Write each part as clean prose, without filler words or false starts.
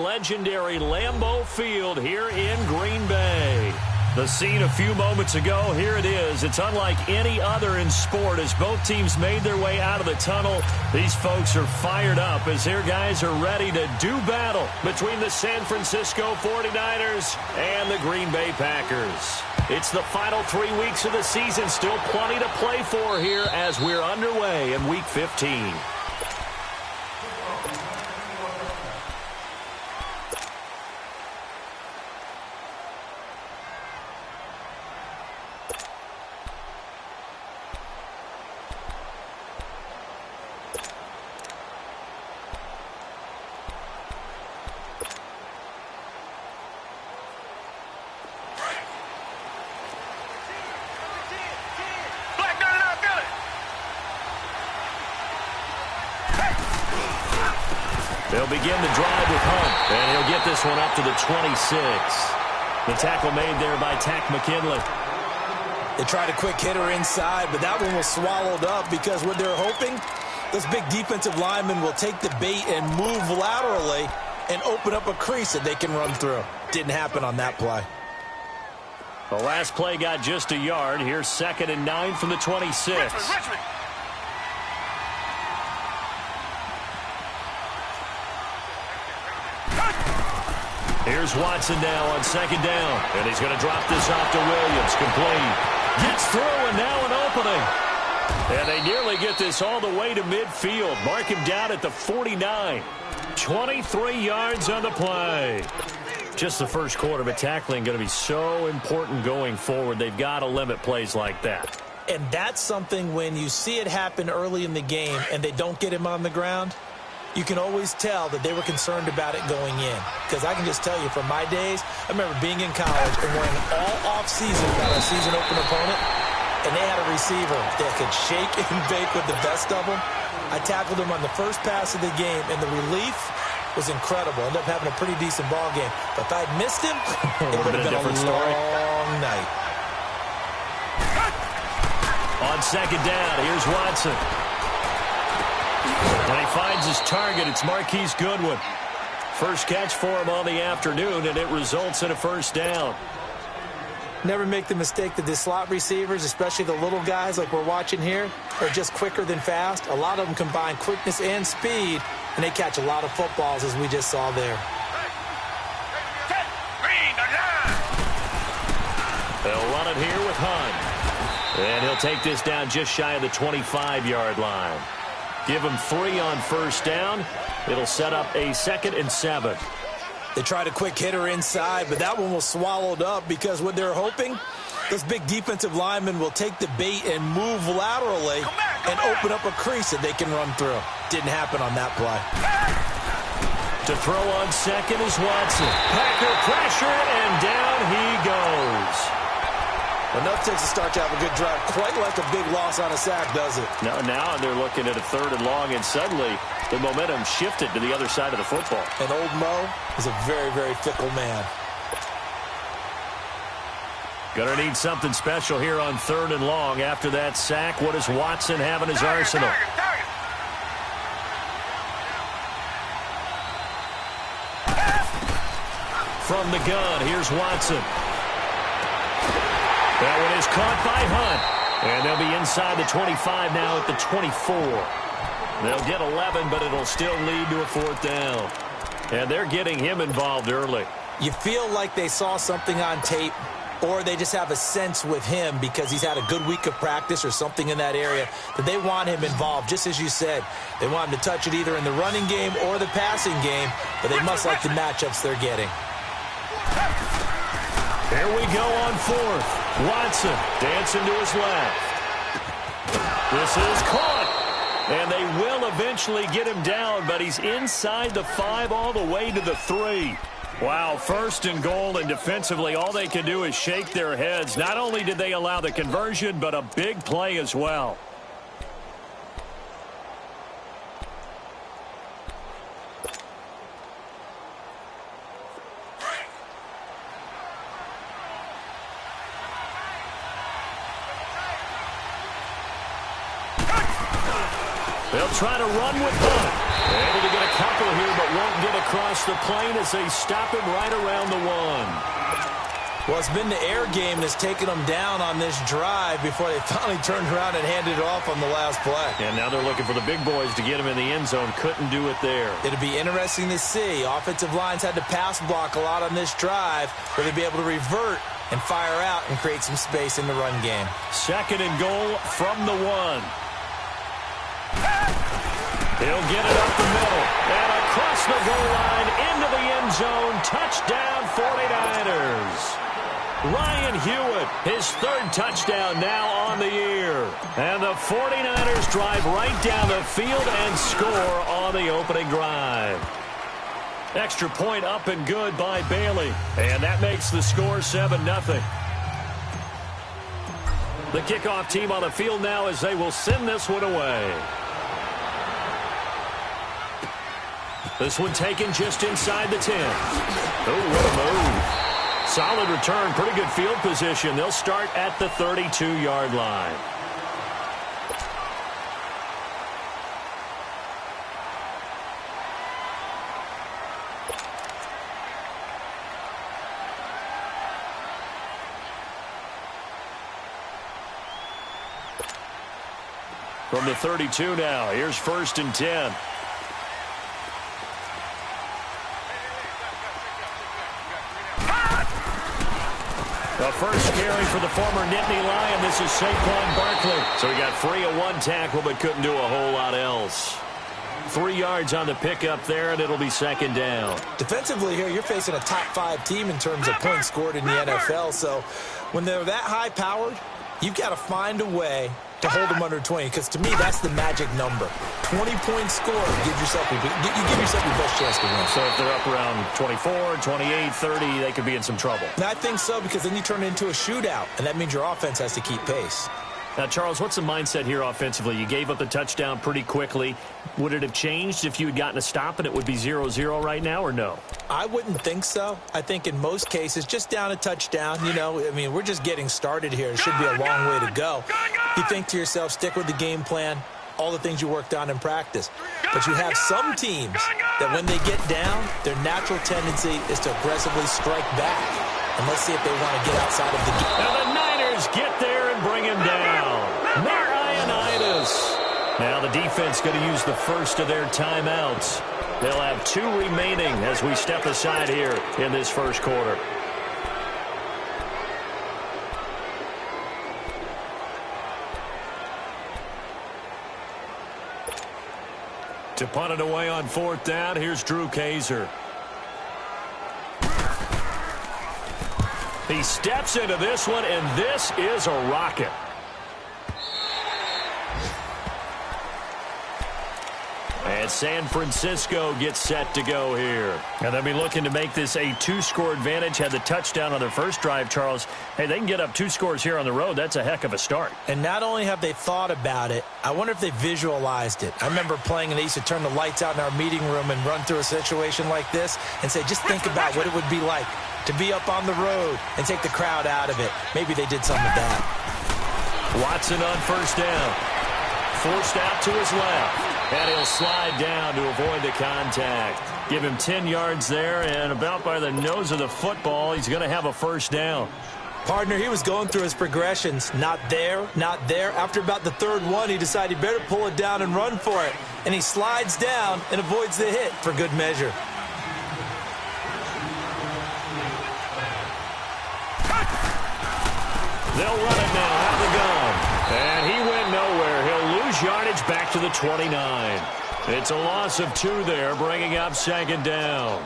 Legendary Lambeau Field here in Green Bay. The scene a few moments ago, here it is. It's unlike any other in sport as both teams made their way out of the tunnel. These folks are fired up as their guys are ready to do battle between the San Francisco 49ers and the Green Bay Packers. It's the final 3 weeks of the season, still plenty to play for here as we're underway in Week 15. They'll begin the drive with Hunt, and he'll get this one up to the 26. The tackle made there by Tack McKinley. They tried a quick hitter inside, but that one was swallowed up because what they're hoping, this big defensive lineman will take the bait and move laterally and open up a crease that they can run through. Didn't happen on that play. The last play got just a yard. Here's 2nd and 9 from the 26. Richmond. Here's Watson now on 2nd down. And he's going to drop this off to Williams. Complete. Gets through and now an opening. And they nearly get this all the way to midfield. Mark him down at the 49. 23 yards on the play. Just the first quarter, but tackling going to be so important going forward. They've got to limit plays like that. And that's something when you see it happen early in the game and they don't get him on the ground, you can always tell that they were concerned about it going in. Because I can just tell you from my days, I remember being in college and wearing all off-season about our season open opponent, and they had a receiver that could shake and bake with the best of them. I tackled him on the first pass of the game, and the relief was incredible. Ended up having a pretty decent ball game. But if I'd missed him, it would have been a long night. On 2nd down, here's Watson. When he finds his target, it's Marquise Goodwin. First catch for him on the afternoon, and it results in a first down. Never make the mistake that the slot receivers, especially the little guys like we're watching here, are just quicker than fast. A lot of them combine quickness and speed, and they catch a lot of footballs, as we just saw there. They'll run it here with Hunt. And he'll take this down just shy of the 25-yard line. Give him 3 on first down. It'll set up a 2nd and 7. They tried a quick hitter inside, but that one was swallowed up because what they're hoping, this big defensive lineman will take the bait and move laterally and open up a crease that they can run through. Didn't happen on that play. To throw on 2nd is Watson. Packer pressure, and down he goes. Enough takes to start to have a good drive. Quite like a big loss on a sack, does it? Now they're looking at a 3rd and long, and suddenly the momentum shifted to the other side of the football. And old Mo is a very, very fickle man. Gonna need something special here on 3rd and long. After that sack, what does Watson have in his arsenal? From the gun, here's Watson. That one is caught by Hunt. And they'll be inside the 25 now at the 24. They'll get 11, but it'll still lead to a 4th down. And they're getting him involved early. You feel like they saw something on tape, or they just have a sense with him because he's had a good week of practice or something in that area that they want him involved, just as you said. They want him to touch it either in the running game or the passing game, but they must like the matchups they're getting. Here we go on 4th. Watson dancing to his left. This is caught. And they will eventually get him down, but he's inside the 5 all the way to the 3. Wow, 1st and goal, and defensively all they can do is shake their heads. Not only did they allow the conversion, but a big play as well. They'll try to run with Hunt. Able to get a couple here, but won't get across the plane as they stop him right around the 1. Well, it's been the air game that's taken them down on this drive before they finally turned around and handed it off on the last play. And now they're looking for the big boys to get him in the end zone. Couldn't do it there. It'll be interesting to see. Offensive lines had to pass block a lot on this drive where they'll be able to revert and fire out and create some space in the run game. 2nd and goal from the 1. He'll get it up the middle and across the goal line into the end zone. Touchdown 49ers. Ryan Hewitt, his 3rd touchdown now on the year. And the 49ers drive right down the field and score on the opening drive. Extra point up and good by Bailey. And that makes the score 7-0. The kickoff team on the field now as they will send this one away. This one taken just inside the 10. Oh, what a move. Solid return, pretty good field position. They'll start at the 32-yard line. From the 32 now, here's 1st and 10. The first carry for the former Nittany Lion. This is Saquon Barkley. So he got free of 1 tackle, but couldn't do a whole lot else. 3 yards on the pickup there, and it'll be 2nd down. Defensively here, you're facing a top 5 team in terms of points scored in the NFL. So when they're that high-powered, you've got to find a way to hold them under 20, because to me, that's the magic number. 20-point score, you give yourself your best chance to win. So if they're up around 24, 28, 30, they could be in some trouble. And I think so, because then you turn it into a shootout, and that means your offense has to keep pace. Now, Charles, what's the mindset here offensively? You gave up the touchdown pretty quickly. Would it have changed if you had gotten a stop and it would be 0-0 right now, or no? I wouldn't think so. I think in most cases, just down a touchdown, you know, I mean, we're just getting started here. It should be a long way to go. You think to yourself, stick with the game plan, all the things you worked on in practice. But you have some teams that when they get down, their natural tendency is to aggressively strike back. And let's see if they want to get outside of the game. Now the Niners get there and bring him down. Marianitis. Now the defense going to use the first of their timeouts. They'll have 2 remaining as we step aside here in this first quarter. To punt it away on 4th down, here's Drew Kaiser. He steps into this one, and this is a rocket. And San Francisco gets set to go here. And they'll be looking to make this a 2-score advantage. Had the touchdown on their first drive, Charles. Hey, they can get up 2 scores here on the road. That's a heck of a start. And not only have they thought about it, I wonder if they visualized it. I remember playing, and they used to turn the lights out in our meeting room and run through a situation like this and say, just think about what it would be like to be up on the road and take the crowd out of it. Maybe they did some of that. Watson on 1st down. Forced out to his left. And he'll slide down to avoid the contact. Give him 10 yards there, and about by the nose of the football, he's going to have a 1st down. Partner, he was going through his progressions. Not there, not there. After about the 3rd one, he decided he better pull it down and run for it. And he slides down and avoids the hit for good measure. They'll run it now out of the gun. And he went nowhere. He'll lose yardage back to the 29. It's a loss of 2 there, bringing up 2nd down.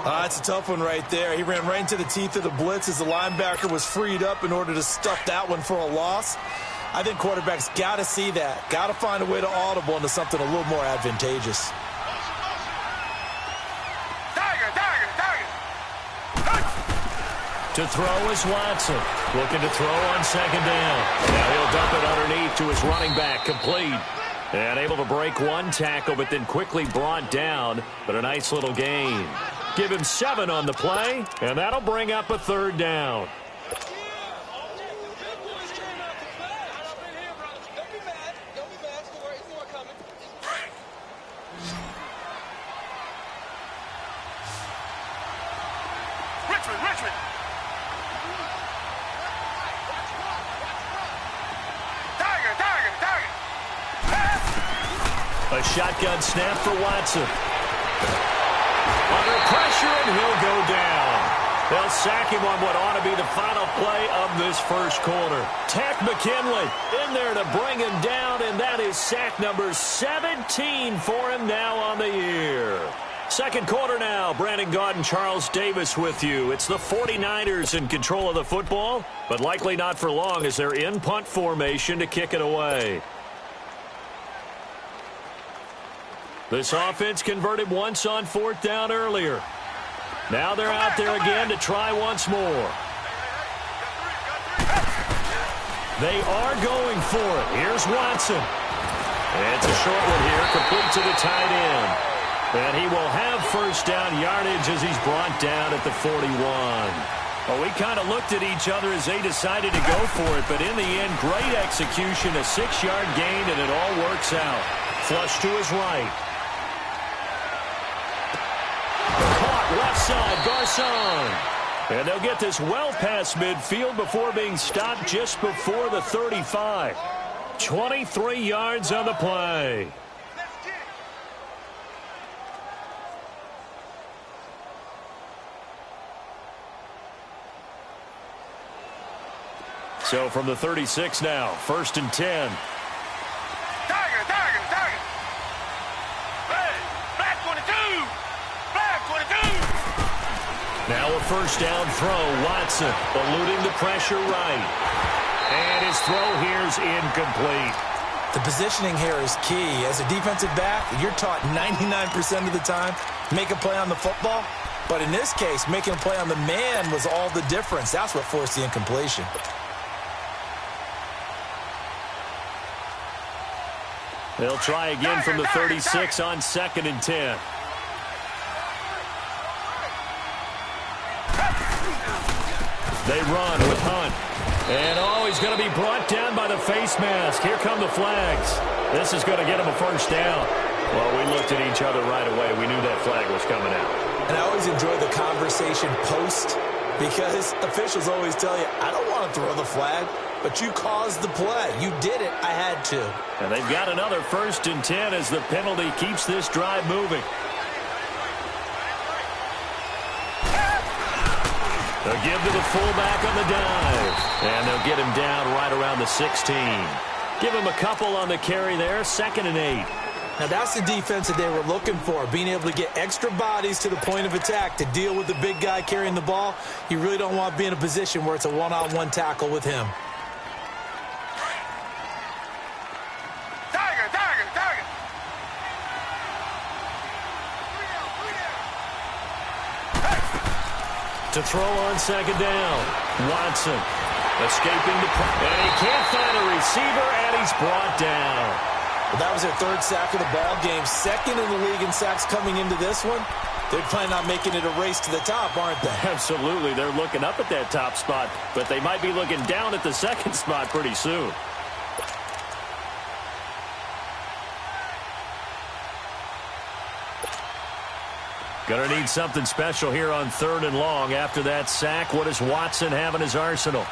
That's a tough one right there. He ran right into the teeth of the blitz as the linebacker was freed up in order to stuff that one for a loss. I think quarterbacks got to see that. Got to find a way to audible into something a little more advantageous. To throw is Watson. Looking to throw on 2nd down. Now he'll dump it underneath to his running back. Complete. And able to break 1 tackle, but then quickly brought down. But a nice little gain. Give him 7 on the play, and that'll bring up a 3rd down. A shotgun snap for Watson. Under pressure, and he'll go down. They'll sack him on what ought to be the final play of this first quarter. Tack McKinley in there to bring him down, and that is sack number 17 for him now on the year. Second quarter now. Brandon Gaudin, Charles Davis with you. It's the 49ers in control of the football, but likely not for long as they're in punt formation to kick it away. This offense converted once on fourth down earlier. Now they're out there again to try once more. They are going for it. Here's Watson. It's a short one here, complete to the tight end. And he will have first down yardage as he's brought down at the 41. Well, we kind of looked at each other as they decided to go for it, but in the end, great execution, a 6-yard gain, and it all works out. Flush to his right. Left side, Garcon. And they'll get this well past midfield before being stopped just before the 35. 23 yards on the play. So from the 36 now, 1st and 10. Now a first down throw. Watson eluding the pressure right. And his throw here is incomplete. The positioning here is key. As a defensive back, you're taught 99% of the time, make a play on the football. But in this case, making a play on the man was all the difference. That's what forced the incompletion. They'll try again from the 36 on 2nd and 10. They run with Hunt. And, he's going to be brought down by the face mask. Here come the flags. This is going to get him a first down. Well, we looked at each other right away. We knew that flag was coming out. And I always enjoy the conversation post because officials always tell you, I don't want to throw the flag, but you caused the play. You did it. I had to. And they've got another 1st and 10 as the penalty keeps this drive moving. They'll give to the fullback on the dive. And they'll get him down right around the 16. Give him a couple on the carry there. 2nd and 8. Now that's the defense that they were looking for, being able to get extra bodies to the point of attack to deal with the big guy carrying the ball. You really don't want to be in a position where it's a one-on-one tackle with him. To throw on 2nd down. Watson escaping the pressure. And he can't find a receiver, and he's brought down. Well, that was their 3rd sack of the ball game. 2nd in the league in sacks coming into this one. They're planning on making it a race to the top, aren't they? Absolutely. They're looking up at that top spot, but they might be looking down at the 2nd spot pretty soon. Going to need something special here on 3rd and long. After that sack, what does Watson have in his arsenal?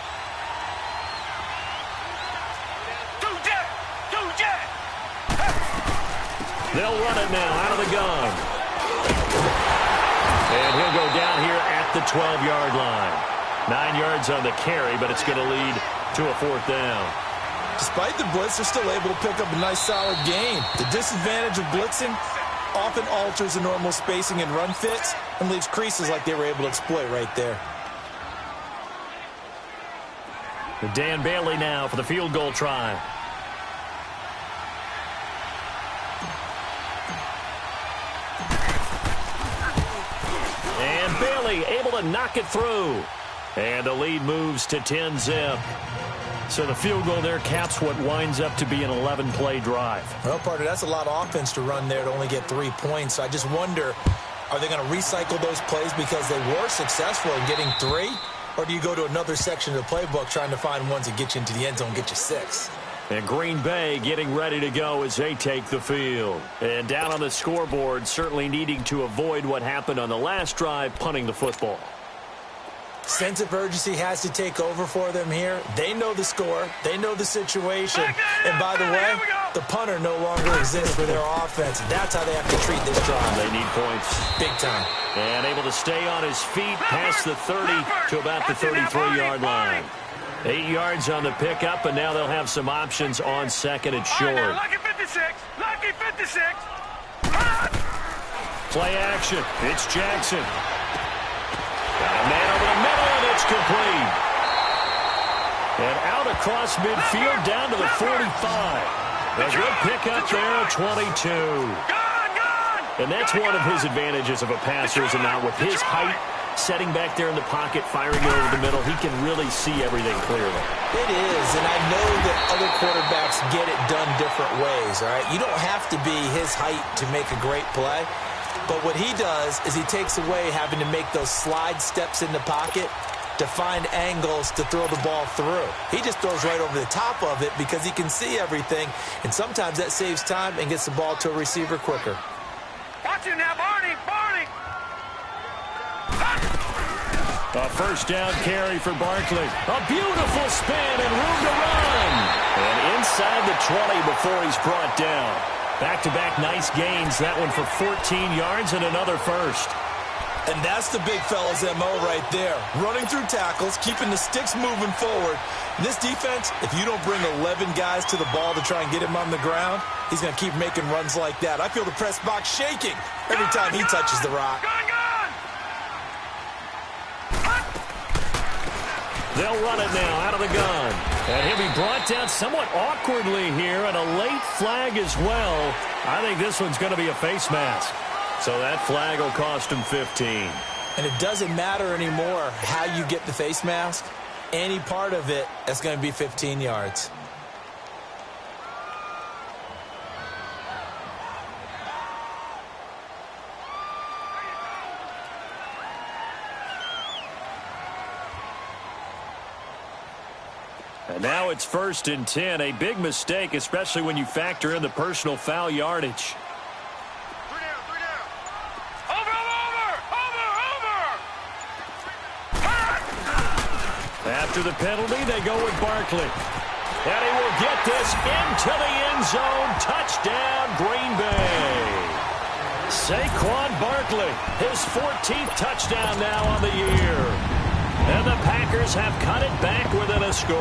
They'll run it now out of the gun. And he'll go down here at the 12-yard line. 9 yards on the carry, but it's going to lead to a 4th down. Despite the blitz, they're still able to pick up a nice solid gain. The disadvantage of blitzing often alters the normal spacing and run fits and leaves creases like they were able to exploit right there. Dan Bailey now for the field goal try. And Bailey able to knock it through. And the lead moves to 10-zip. So the field goal there caps what winds up to be an 11-play drive. Well, partner, that's a lot of offense to run there to only get 3 points. I just wonder, are they going to recycle those plays because they were successful in getting 3? Or do you go to another section of the playbook trying to find ones that get you into the end zone and get you 6? And Green Bay getting ready to go as they take the field. And down on the scoreboard, certainly needing to avoid what happened on the last drive, punting the football. Sense of urgency has to take over for them here. They know the score. They know the situation. And by the way, the punter no longer exists for their offense. That's how they have to treat this drive. They need points. Big time. And able to stay on his feet past the 30 to about the 33-yard line. 8 yards on the pickup, and now they'll have some options on second and short. Lucky 56. Lucky 56. Play action. It's Jackson. Got a man over the middle, and it's complete. And out across midfield down to the 45. A good pickup there at 22. And that's one of his advantages of a passer, is not with his height, setting back there in the pocket, firing it over the middle. He can really see everything clearly. It is, and I know that other quarterbacks get it done different ways, all right? You don't have to be his height to make a great play. But what he does is he takes away having to make those slide steps in the pocket to find angles to throw the ball through. He just throws right over the top of it because he can see everything, and sometimes that saves time and gets the ball to a receiver quicker. Watch him now, Barney! Barney! A first down carry for Barkley. A beautiful spin and room to run. And inside the 20 before he's brought down. Back-to-back nice gains. That one for 14 yards and another first. And that's the big fella's MO right there. Running through tackles, keeping the sticks moving forward. In this defense, if you don't bring 11 guys to the ball to try and get him on the ground, he's going to keep making runs like that. I feel the press box shaking every time he touches the rock. They'll run it now out of the gun. And he'll be brought down somewhat awkwardly here, and a late flag as well. I think this one's going to be a face mask. So that flag will cost him 15. And it doesn't matter anymore how you get the face mask. Any part of it, that's going to be 15 yards. And now it's 1st and 10. A big mistake, especially when you factor in the personal foul yardage. After the penalty, they go with Barkley. And he will get this into the end zone. Touchdown, Green Bay. Saquon Barkley, his 14th touchdown now on the year. And the Packers have cut it back within a score.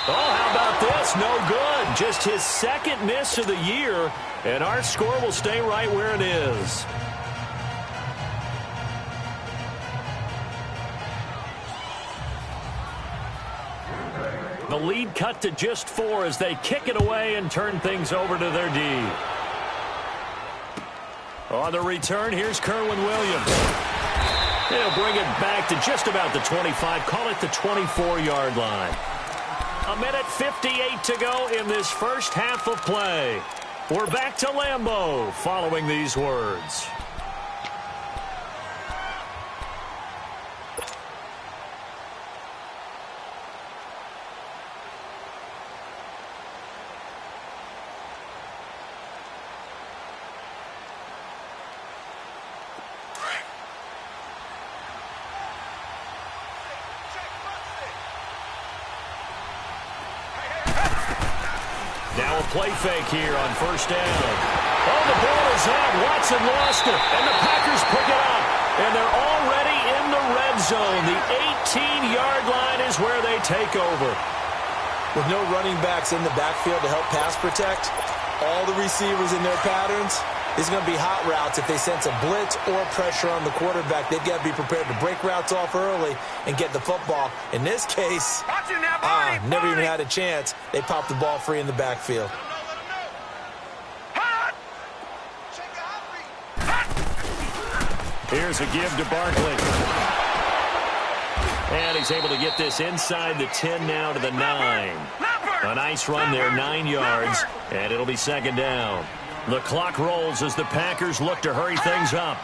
Oh, how about this? No good. Just his second miss of the year, and our score will stay right where it is. The lead cut to just 4 as they kick it away and turn things over to their D. On the return, here's Kerwin Williams. He'll bring it back to just about the 25, call it the 24-yard line. 1:58 to go in this first half of play. We're back to Lambeau following these words. Now a play fake here on first down. Oh, the ball is out. Watson lost it, and the Packers pick it up. And they're already in the red zone. The 18-yard line is where they take over. With no running backs in the backfield to help pass protect, all the receivers in their patterns, it's going to be hot routes. If they sense a blitz or pressure on the quarterback, they've got to be prepared to break routes off early and get the football. In this case, never even had a chance. They popped the ball free in the backfield. Here's a give to Barkley. And he's able to get this inside the 10 now to the 9. A nice run there, 9 yards, and it'll be second down. The clock rolls as the Packers look to hurry things up.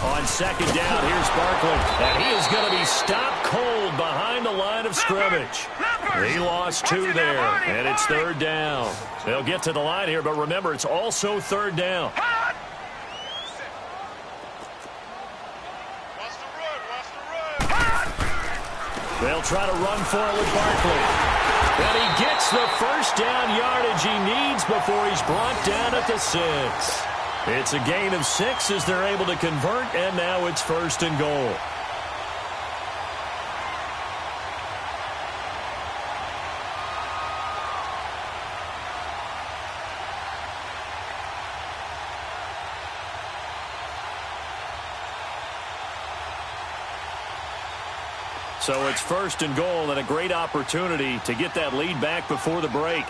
On second down, here's Barkley. And he is going to be stopped cold behind the line of scrimmage. He lost 2 there, and it's 3rd down. They'll get to the line here, but remember, it's also 3rd down. They'll try to run for it with Barkley. And he gets the first down yardage he needs before he's brought down at the 6. It's a gain of 6 as they're able to convert, and now it's 1st and goal. So it's 1st and goal and a great opportunity to get that lead back before the break.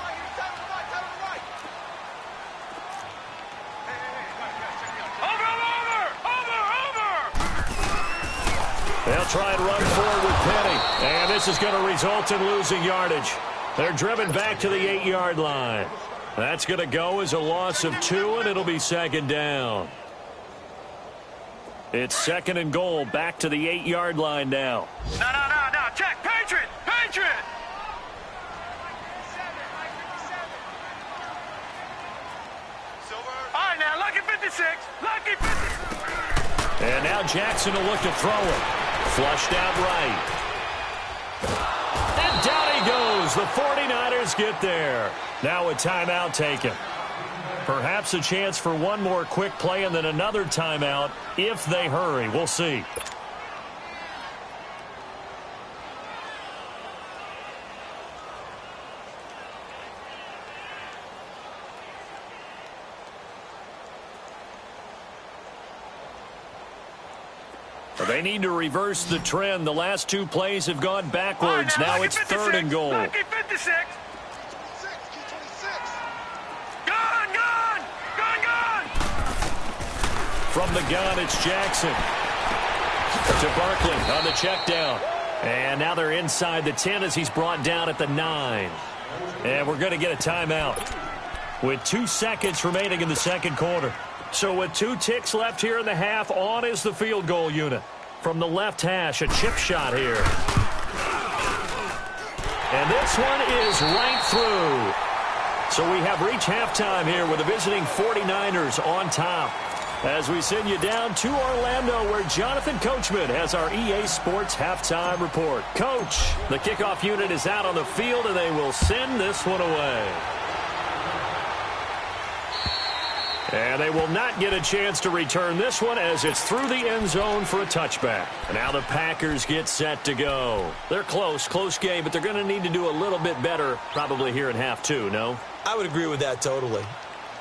They'll try and run forward with Penny. And this is going to result in losing yardage. They're driven back to the 8-yard line. That's going to go as a loss of 2, and it'll be 2nd down. It's 2nd and goal, back to the 8-yard line now. No. Check. Patriot. All right, now, lucky 56. Lucky 56. And now Jackson will look to throw it. Flushed out right. And down he goes. The 49ers get there. Now a timeout taken. Perhaps a chance for one more quick play and then another timeout if they hurry. We'll see. They need to reverse the trend. The last 2 plays have gone backwards. Right, now it's 3rd and goal. Lucky 56. From the gun, it's Jackson. To Barkley on the check down. And now they're inside the 10 as he's brought down at the 9. And we're going to get a timeout with 2 seconds remaining in the 2nd quarter. So with 2 ticks left here in the half, on is the field goal unit. From the left hash, a chip shot here. And this one is right through. So we have reached halftime here with the visiting 49ers on top. As we send you down to Orlando, where Jonathan Coachman has our EA Sports halftime report. Coach, the kickoff unit is out on the field, and they will send this one away. And they will not get a chance to return this one as it's through the end zone for a touchback. And now the Packers get set to go. They're close game, but they're going to need to do a little bit better probably here in half 2, no? I would agree with that totally.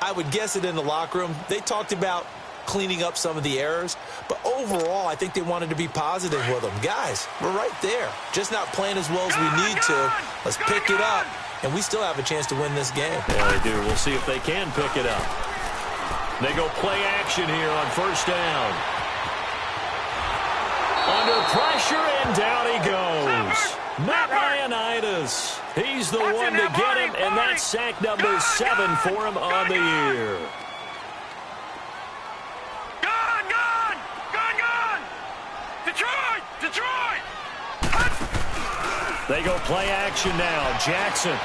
I would guess it in the locker room. They talked about cleaning up some of the errors, but overall, I think they wanted to be positive with them. Guys, we're right there. Just not playing as well as we need to. Let's pick it up, and we still have a chance to win this game. Yeah, they do. We'll see if they can pick it up. They go play action here on 1st down. Under pressure, and down he goes. Matt Ioannidis. He's the one to get him, and that's sack number 7 for him on the year. Detroit! They go play action now. Jackson.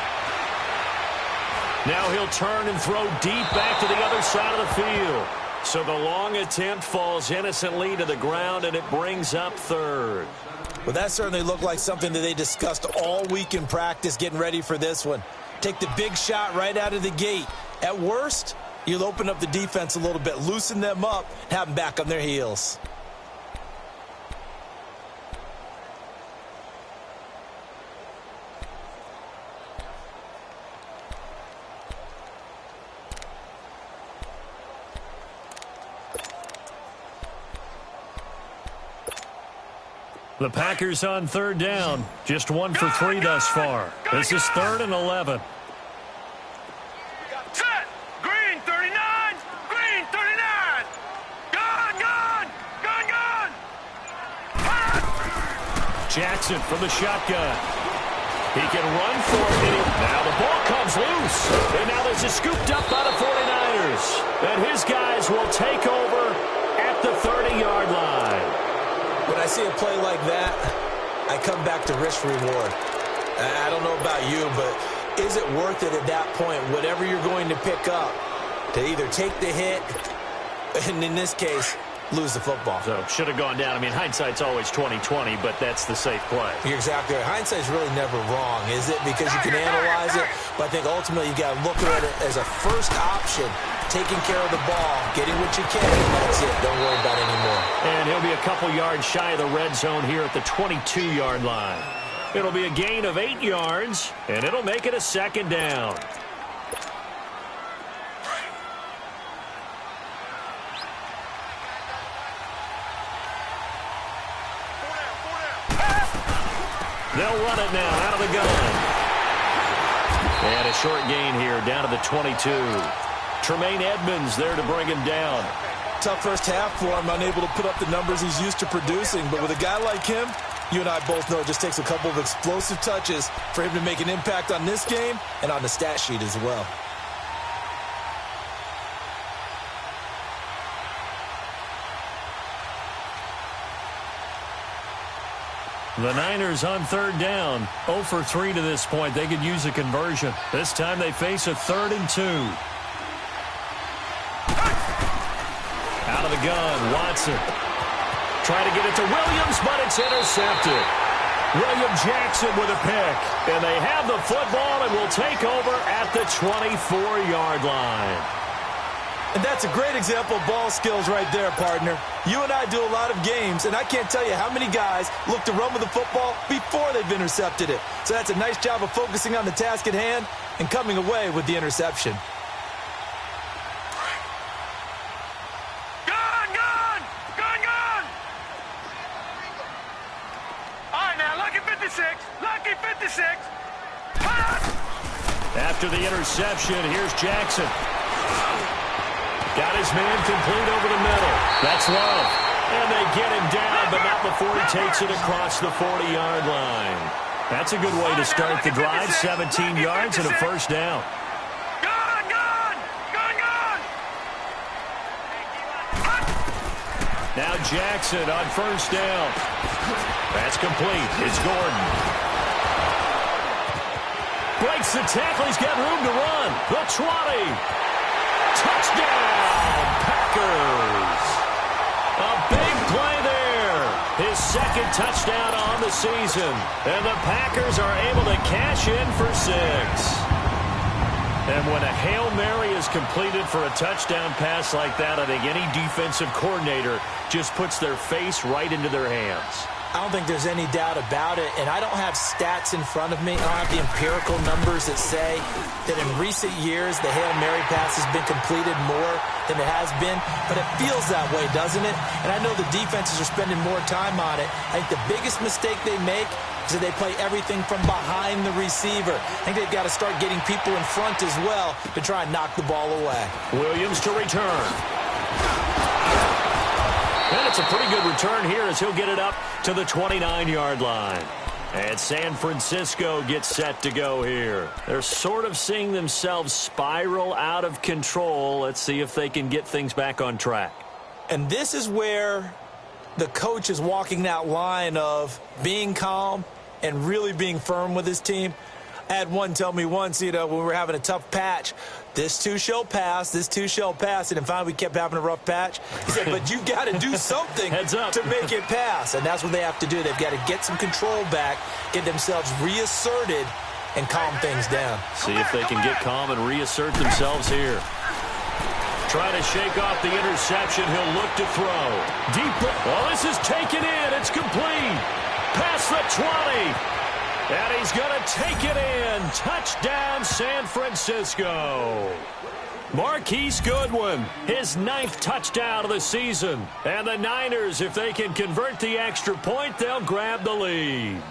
Now he'll turn and throw deep back to the other side of the field. So the long attempt falls innocently to the ground, and it brings up 3rd. Well, that certainly looked like something that they discussed all week in practice, getting ready for this one. Take the big shot right out of the gate. At worst, you'll open up the defense a little bit, loosen them up, have them back on their heels. The Packers on 3rd down. Just 1 for 3 thus far. This is 3rd and 11. Set! Green 39! Green 39! Gun! Jackson from the shotgun. He can run for it. Now the ball comes loose. And now this is scooped up by the 49ers. And his guys will take over at the 30-yard line. When I see a play like that, I come back to risk reward. I don't know about you, but is it worth it at that point, whatever you're going to pick up, to either take the hit, and in this case, lose the football? So should have gone down. I mean, hindsight's always 20/20, but that's the safe play. You're exactly right. Hindsight's really never wrong, is it? Because you can analyze it, but I think ultimately you got to look at it as a first option, taking care of the ball, getting what you can, and that's it. Don't worry about it anymore. And he'll be a couple yards shy of the red zone here at the 22-yard line. It'll be a gain of 8 yards, and it'll make it a second down. They'll run it now out of the gun. And a short gain here down to the 22. Tremaine Edmonds there to bring him down. Tough first half for him, unable to put up the numbers he's used to producing. But with a guy like him, you and I both know it just takes a couple of explosive touches for him to make an impact on this game and on the stat sheet as well. The Niners on third down. 0 for 3 to this point. They could use a conversion. This time they face a 3rd and 2. Out of the gun, Watson. Trying to get it to Williams, but it's intercepted. William Jackson with a pick. And they have the football and will take over at the 24-yard line. And that's a great example of ball skills right there, partner. You and I do a lot of games, and I can't tell you how many guys look to run with the football before they've intercepted it. So that's a nice job of focusing on the task at hand and coming away with the interception. Gun! All right, now, lucky 56. Lucky 56. After the interception, here's Jackson. Got his man complete over the middle. That's Love. And they get him down, but not before he takes it across the 40-yard line. That's a good way to start the drive. 17 yards and a first down. Gun! Now Jackson on first down. That's complete. It's Gordon. Breaks the tackle. He's got room to run. The 20. Touchdown, Packers. A big play there. His second touchdown on the season. And the Packers are able to cash in for 6. And when a Hail Mary is completed for a touchdown pass like that, I think any defensive coordinator just puts their face right into their hands. I don't think there's any doubt about it, and I don't have stats in front of me. I don't have the empirical numbers that say that in recent years the Hail Mary pass has been completed more than it has been, but it feels that way, doesn't it? And I know the defenses are spending more time on it. I think the biggest mistake they make is that they play everything from behind the receiver. I think they've got to start getting people in front as well to try and knock the ball away. Williams to return. And it's a pretty good return here as he'll get it up to the 29-yard line. And San Francisco gets set to go here. They're sort of seeing themselves spiral out of control. Let's see if they can get things back on track. And this is where the coach is walking that line of being calm and really being firm with his team. I had one tell me once, when we were having a tough patch, this too shall pass, this too shall pass. And then finally we kept having a rough patch. He said, but you got to do something to make it pass. And that's what they have to do. They've got to get some control back, get themselves reasserted, and calm things down. See if they can get calm and reassert themselves here. Trying to shake off the interception. He'll look to throw. Deep. Well, this is taken in. It's complete. Past the 20. And he's going to take it in. Touchdown, San Francisco. Marquise Goodwin, his 9th touchdown of the season. And the Niners, if they can convert the extra point, they'll grab the lead.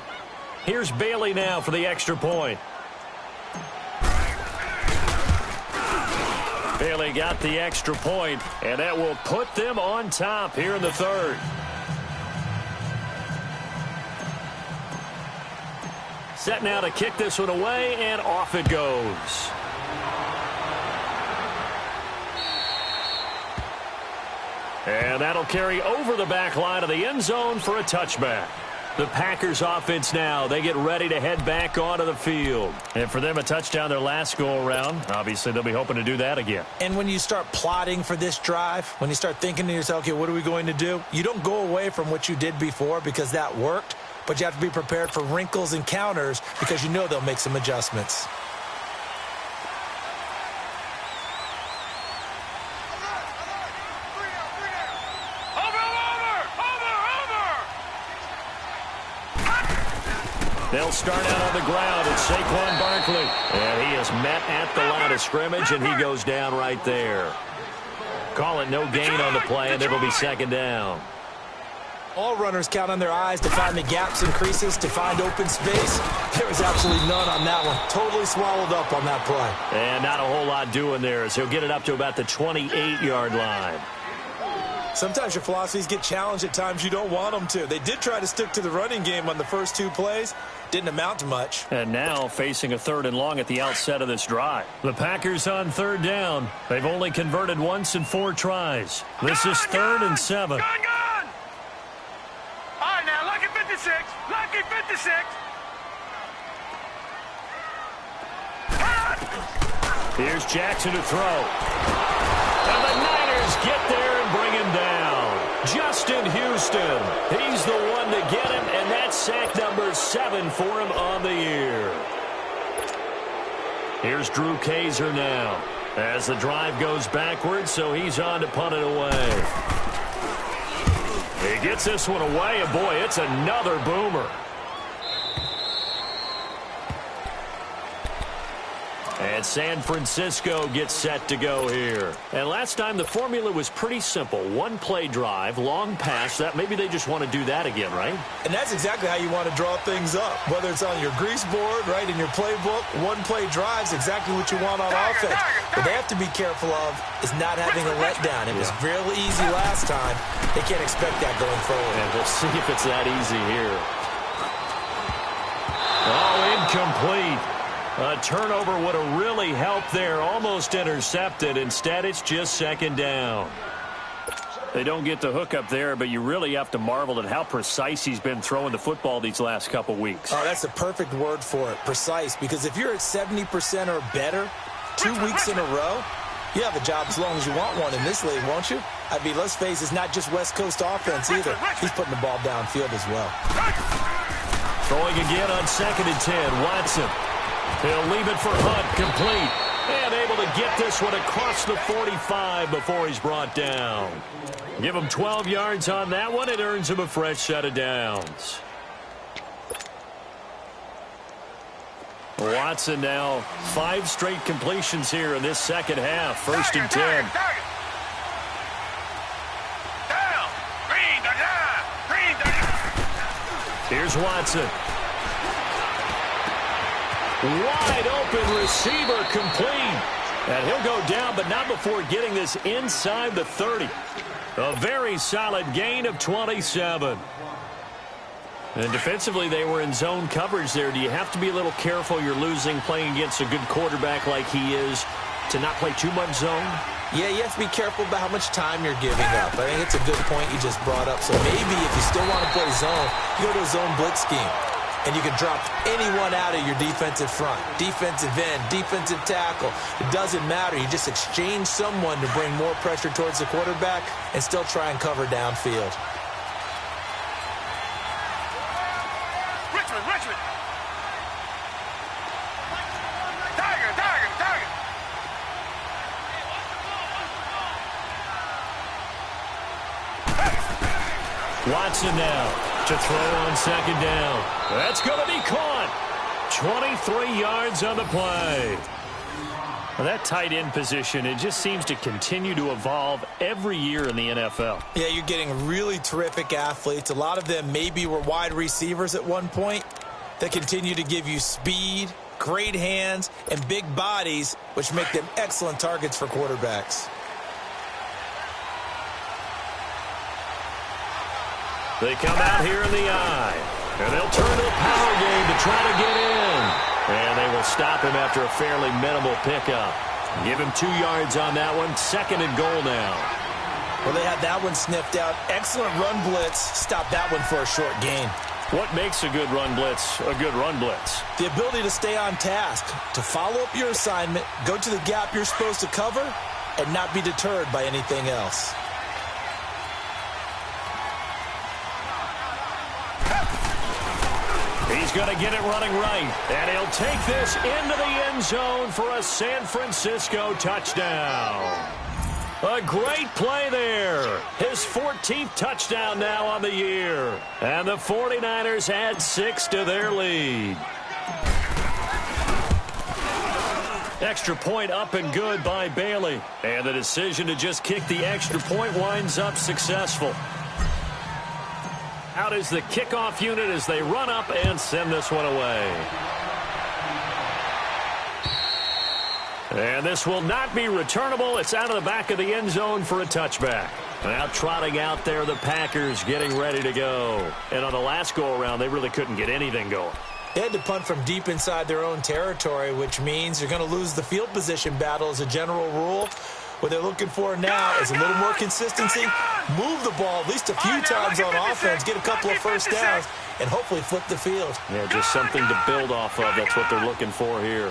Here's Bailey now for the extra point. Bailey got the extra point, and that will put them on top here in the third. Set now to kick this one away, and off it goes. And that'll carry over the back line of the end zone for a touchback. The Packers offense now. They get ready to head back onto the field. And for them, a touchdown their last go-around. Obviously, they'll be hoping to do that again. And when you start plotting for this drive, when you start thinking to yourself, okay, what are we going to do? You don't go away from what you did before because that worked, but you have to be prepared for wrinkles and counters because you know they'll make some adjustments. They'll start out on the ground. It's Saquon Barkley. And he is met at the line of scrimmage, and he goes down right there. Call it no gain on the play, and it'll be second down. All runners count on their eyes to find the gaps and creases, to find open space. There was absolutely none on that one. Totally swallowed up on that play. And not a whole lot doing there, as he'll get it up to about the 28-yard line. Sometimes your philosophies get challenged at times you don't want them to. They did try to stick to the running game on the first two plays. Didn't amount to much. And now facing a 3rd and long at the outset of this drive. The Packers on 3rd down. They've only converted once in 4 tries. This is 3rd and 7. Gun! All right, now, lucky 56. Lucky 56. Here's Jackson to throw. And the Niners get there and bring him down. Justin Houston. He's the one to get him, and that's sack number 7 for him on the year. Here's Drew Kaiser now as the drive goes backwards, so he's on to punt it away. He gets this one away, and boy, it's another boomer. And San Francisco gets set to go here. And last time the formula was pretty simple. One play drive, long pass. That maybe they just want to do that again, right? And that's exactly how you want to draw things up. Whether it's on your grease board, right, in your playbook, one play drive's exactly what you want on offense. What they have to be careful of is not having a letdown. It was real easy last time. They can't expect that going forward. And we'll see if it's that easy here. Oh, incomplete. A turnover would have really helped there. Almost intercepted. Instead, it's just second down. They don't get the hook up there, but you really have to marvel at how precise he's been throwing the football these last couple weeks. Oh, that's the perfect word for it, precise. Because if you're at 70% or better 2 weeks in a row, you have a job as long as you want one in this league, won't you? I mean, let's face it, it's not just West Coast offense either. He's putting the ball downfield as well. Throwing again on 2nd and 10, Watson. He'll leave it for Hunt, complete. And able to get this one across the 45 before he's brought down. Give him 12 yards on that one. It earns him a fresh set of downs. Watson now 5 straight completions here in this second half. 1st and 10. Here's Watson. Wide open receiver, complete. And he'll go down, but not before getting this inside the 30. A very solid gain of 27. And defensively, they were in zone coverage there. Do you have to be a little careful you're losing playing against a good quarterback like he is to not play too much zone? Yeah, you have to be careful about how much time you're giving up. I think it's a good point you just brought up. So maybe if you still want to play zone, you go to a zone blitz scheme. And you can drop anyone out of your defensive front. Defensive end, defensive tackle. It doesn't matter. You just exchange someone to bring more pressure towards the quarterback and still try and cover downfield. Richmond. Tiger. Watson now to throw on 2nd down. That's going to be caught. 23 yards on the play. Well, that tight end position, it just seems to continue to evolve every year in the NFL. Yeah, you're getting really terrific athletes. A lot of them maybe were wide receivers at one point. They continue to give you speed, great hands, and big bodies, which make them excellent targets for quarterbacks. They come out here in the eye, and they'll turn to the power game to try to get in. And they will stop him after a fairly minimal pickup. Give him 2 yards on that one. 2nd and goal now. Well, they had that one sniffed out. Excellent run blitz. Stop that one for a short gain. What makes a good run blitz a good run blitz? The ability to stay on task, to follow up your assignment, go to the gap you're supposed to cover, and not be deterred by anything else. He's going to get it running right, and he'll take this into the end zone for a San Francisco touchdown. A great play there. His 14th touchdown now on the year. And the 49ers add 6 to their lead. Extra point up and good by Bailey. And the decision to just kick the extra point winds up successful. Out is the kickoff unit as they run up and send this one away. And this will not be returnable. It's out of the back of the end zone for a touchback. Now trotting out there, the Packers getting ready to go. And on the last go-around, they really couldn't get anything going. They had to punt from deep inside their own territory, which means you're going to lose the field position battle as a general rule. What they're looking for now is a little more consistency, move the ball at least a few times on offense, get a couple of first downs, and hopefully flip the field. Yeah, just something to build off of. That's what they're looking for here.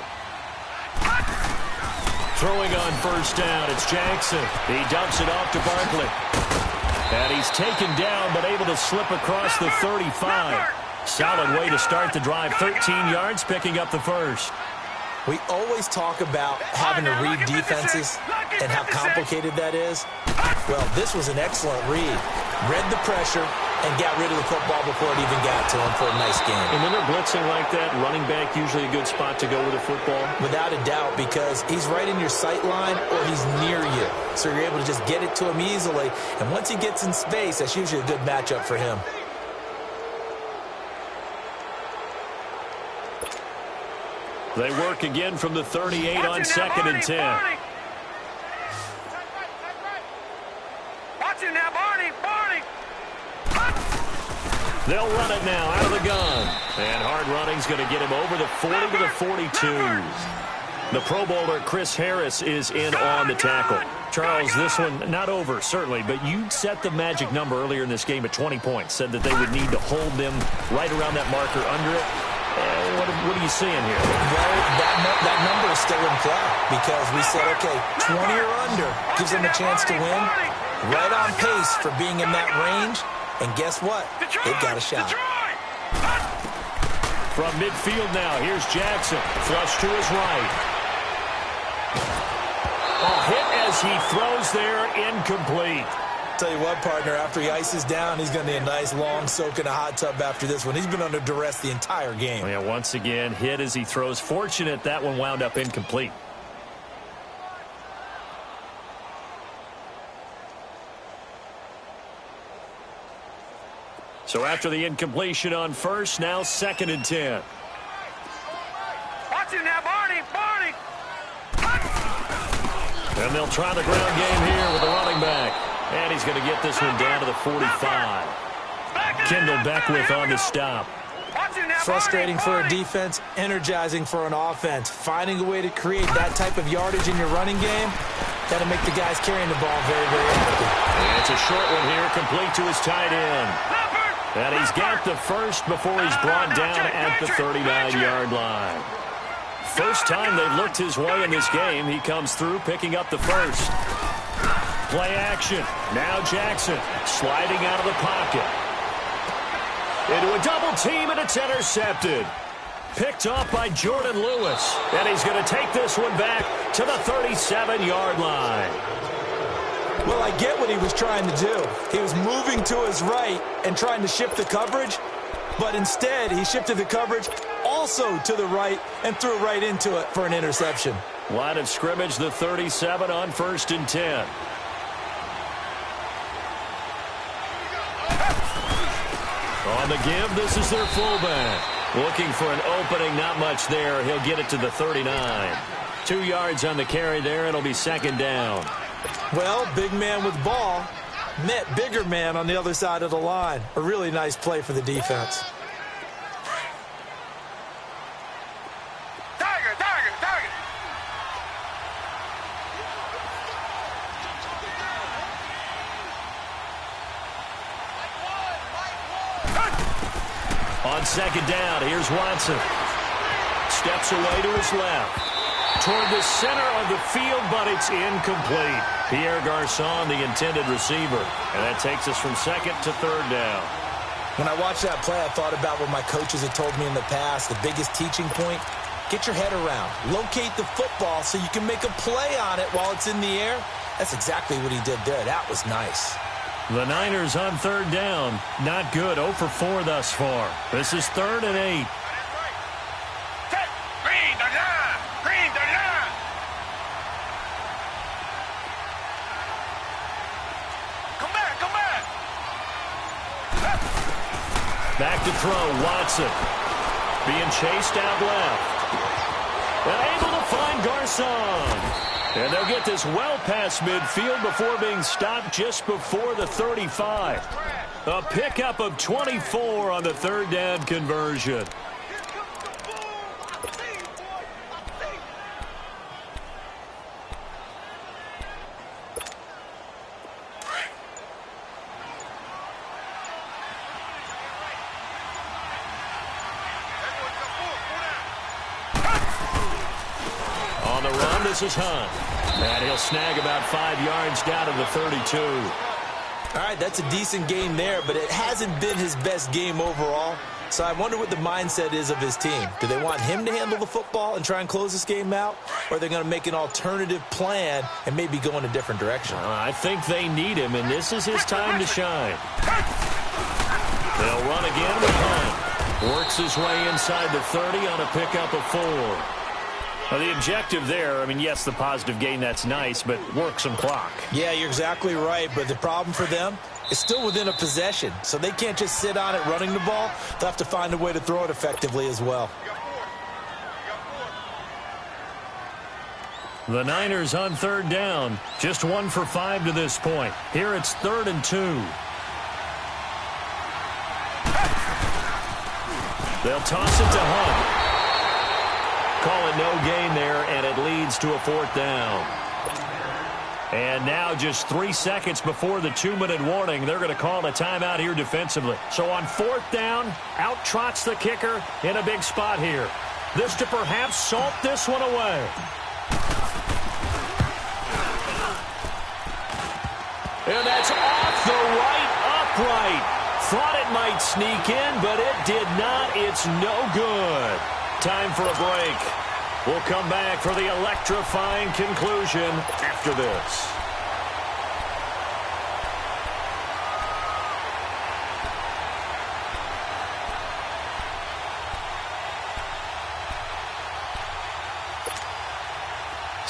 Throwing on first down, it's Jackson. He dumps it off to Barkley. And he's taken down, but able to slip across the 35. Solid way to start the drive. 13 yards, picking up the first. We always talk about having to read defenses and how complicated that is. Well, this was an excellent read. Read the pressure and got rid of the football before it even got to him for a nice game. And when they're blitzing like that, running back usually a good spot to go with the football? Without a doubt, because he's right in your sight line or he's near you. So you're able to just get it to him easily. And once he gets in space, that's usually a good matchup for him. They work again from the 38 on 2nd and 10. Watch it now, Barney. They'll run it now out of the gun. And hard running's going to get him over the 40 to the 42. The Pro Bowler Chris Harris is in on the tackle. Charles, this one not over, certainly, but you set the magic number earlier in this game at 20 points. Said that they would need to hold them right around that marker under it. What are you seeing here? Well, that number is still in play because we said, okay, 20 or under gives them a chance to win. Right on pace for being in that range. And guess what? They've got a shot. From midfield now, here's Jackson. Flush to his right. A hit as he throws there, incomplete. Tell you what, partner, after he ices down, he's going to need a nice long soak in a hot tub after this one. He's been under duress the entire game. Yeah, once again, hit as he throws. Fortunate that one wound up incomplete. So after the incompletion on first, now 2nd and 10. Watch it now, Barney. And they'll try the ground game here with the running back. And he's going to get this one down to the 45. Kendall Beckwith on the stop. Frustrating for a defense, energizing for an offense. Finding a way to create that type of yardage in your running game, got to make the guys carrying the ball very, very active. And it's a short one here, complete to his tight end. And he's got the first before he's brought down at the 39-yard line. First time they've looked his way in this game, he comes through picking up the first. Play action. Now Jackson sliding out of the pocket. Into a double team, and it's intercepted. Picked off by Jordan Lewis. And he's going to take this one back to the 37-yard line. Well, I get what he was trying to do. He was moving to his right and trying to shift the coverage, but instead he shifted the coverage also to the right and threw right into it for an interception. Line of scrimmage, the 37 on 1st and 10. On the give, this is their fullback. Looking for an opening, not much there. He'll get it to the 39. 2 yards on the carry there, it'll be 2nd down. Well, big man with ball met bigger man on the other side of the line. A really nice play for the defense. Tiger. on second down. Here's Watson. Steps away to his left. Toward the center of the field, but it's incomplete. Pierre Garçon, the intended receiver. And that takes us from second to third down. When I watched that play, I thought about what my coaches had told me in the past. The biggest teaching point, get your head around. Locate the football so you can make a play on it while it's in the air. That's exactly what he did there. That was nice. The Niners on third down. Not good. 0 for 4 thus far. This is 3rd and 8. Back to throw, Watson. Being chased out left. Able to find Garçon. And they'll get this well past midfield before being stopped just before the 35. A pickup of 24 on the third down conversion. This is Hunt. And he'll snag about 5 yards down to the 32. All right, that's a decent game there, but it hasn't been his best game overall. So I wonder what the mindset is of his team. Do they want him to handle the football and try and close this game out? Or are they going to make an alternative plan and maybe go in a different direction? I think they need him, and this is his time to shine. They'll run again with Hunt. Works his way inside the 30 on a pickup of 4. Well, the objective there, I mean, yes, the positive gain, that's nice, but work some clock. Yeah, you're exactly right, but the problem for them is still within a possession, so they can't just sit on it running the ball. They'll have to find a way to throw it effectively as well. The Niners on third down, just 1 for 5 to this point. Here it's 3rd and 2. They'll toss it to Hunt. Call it no gain there, and it leads to a 4th down. And now just 3 seconds before the 2-minute warning, they're going to call a timeout here defensively. So on 4th down, out trots the kicker in a big spot here. This to perhaps salt this one away. And that's off the right upright. Thought it might sneak in, but it did not. It's no good. Time for a break. We'll come back for the electrifying conclusion after this.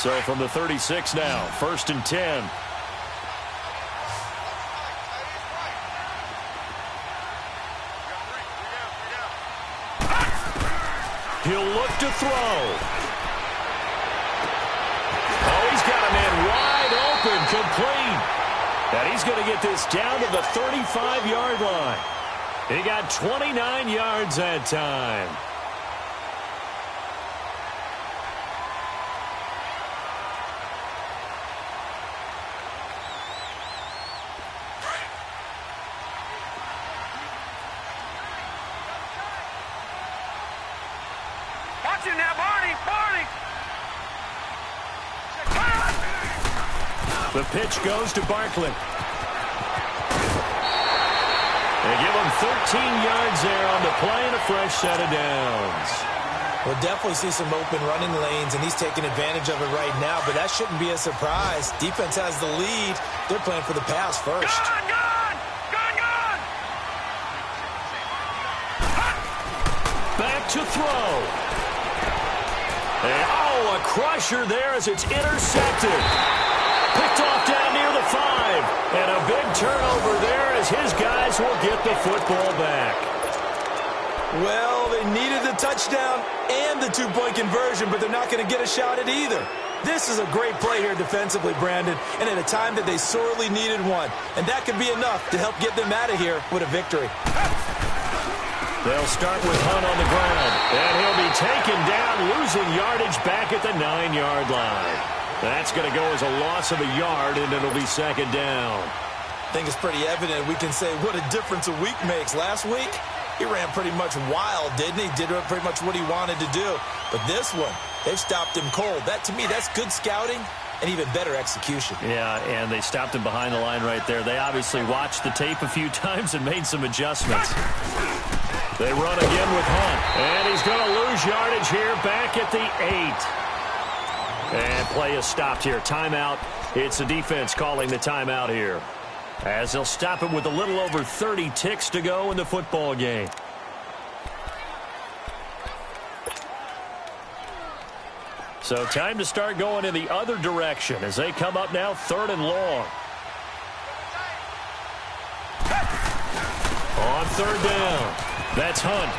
So from the 36 now, 1st and 10. He'll look to throw. Oh, he's got a man wide open, complete. And he's going to get this down to the 35-yard line. He got 29 yards that time. The pitch goes to Barkley. They give him 13 yards there on the play and a fresh set of downs. We'll definitely see some open running lanes, and he's taking advantage of it right now, but that shouldn't be a surprise. Defense has the lead. They're playing for the pass first. Back to throw. And, oh, a crusher there as it's intercepted. Picked off down near the 5. And a big turnover there as his guys will get the football back. Well, they needed the touchdown and the 2-point conversion, but they're not going to get a shot at either. This is a great play here defensively, Brandon, and at a time that they sorely needed one. And that could be enough to help get them out of here with a victory. They'll start with Hunt on the ground, and he'll be taken down, losing yardage back at the 9-yard line. That's going to go as a loss of a yard, and it'll be 2nd down. I think it's pretty evident we can say what a difference a week makes. Last week, He ran pretty much wild, didn't he? Did pretty much what he wanted to do. But this one, they've stopped him cold. That, to me, that's good scouting and even better execution. Yeah, and they stopped him behind the line right there. They obviously watched the tape a few times and made some adjustments. They run again with Hunt. And he's going to lose yardage here back at the 8. And play is stopped here. Timeout. It's the defense calling the timeout here, as they'll stop it with a little over 30 ticks to go in the football game. So time to start going in the other direction as they come up now 3rd and long. On 3rd down, that's Hunt.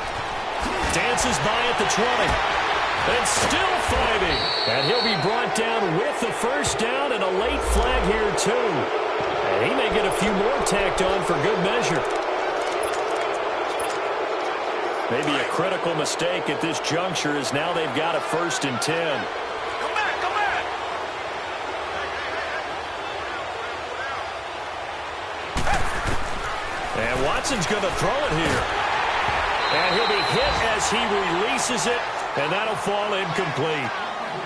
Dances by at the 20. And still fighting. And he'll be brought down with the first down and a late flag here too. And he may get a few more tacked on for good measure. Maybe a critical mistake at this juncture, as now they've got a 1st and 10. Come back, come back. And Watson's going to throw it here. And he'll be hit as he releases it, and that'll fall incomplete.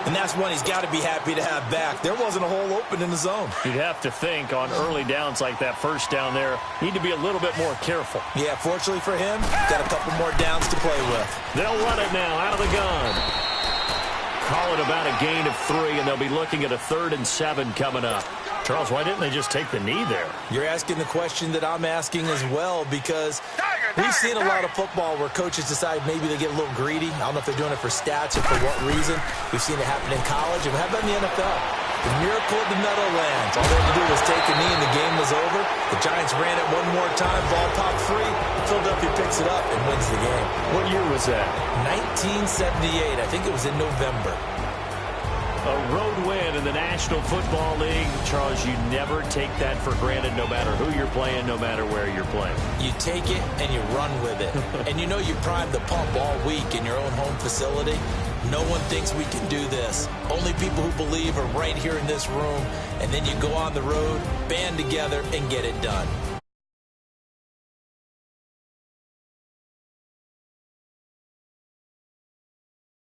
And that's one he's got to be happy to have back. There wasn't a hole open in the zone. You'd have to think on early downs like that, first down there, need to be a little bit more careful. Yeah, fortunately for him, got a couple more downs to play with. They'll run it now out of the gun. Call it about a gain of 3, and they'll be looking at a 3rd and 7 coming up. Charles, why didn't they just take the knee there? You're asking the question that I'm asking as well, because we've seen a lot of football where coaches decide maybe they get a little greedy. I don't know if they're doing it for stats or for what reason. We've seen it happen in college, and how about in the NFL? The miracle of the Meadowlands. All they had to do was take a knee, and the game was over. The Giants ran it one more time, ball popped free. Philadelphia picks it up and wins the game. What year was that? 1978. I think it was in November. A road win in the National Football League. Charles, you never take that for granted, no matter who you're playing, no matter where you're playing. You take it and you run with it. And you know you primed the pump all week in your own home facility. No one thinks we can do this. Only people who believe are right here in this room. And then you go on the road, band together, and get it done.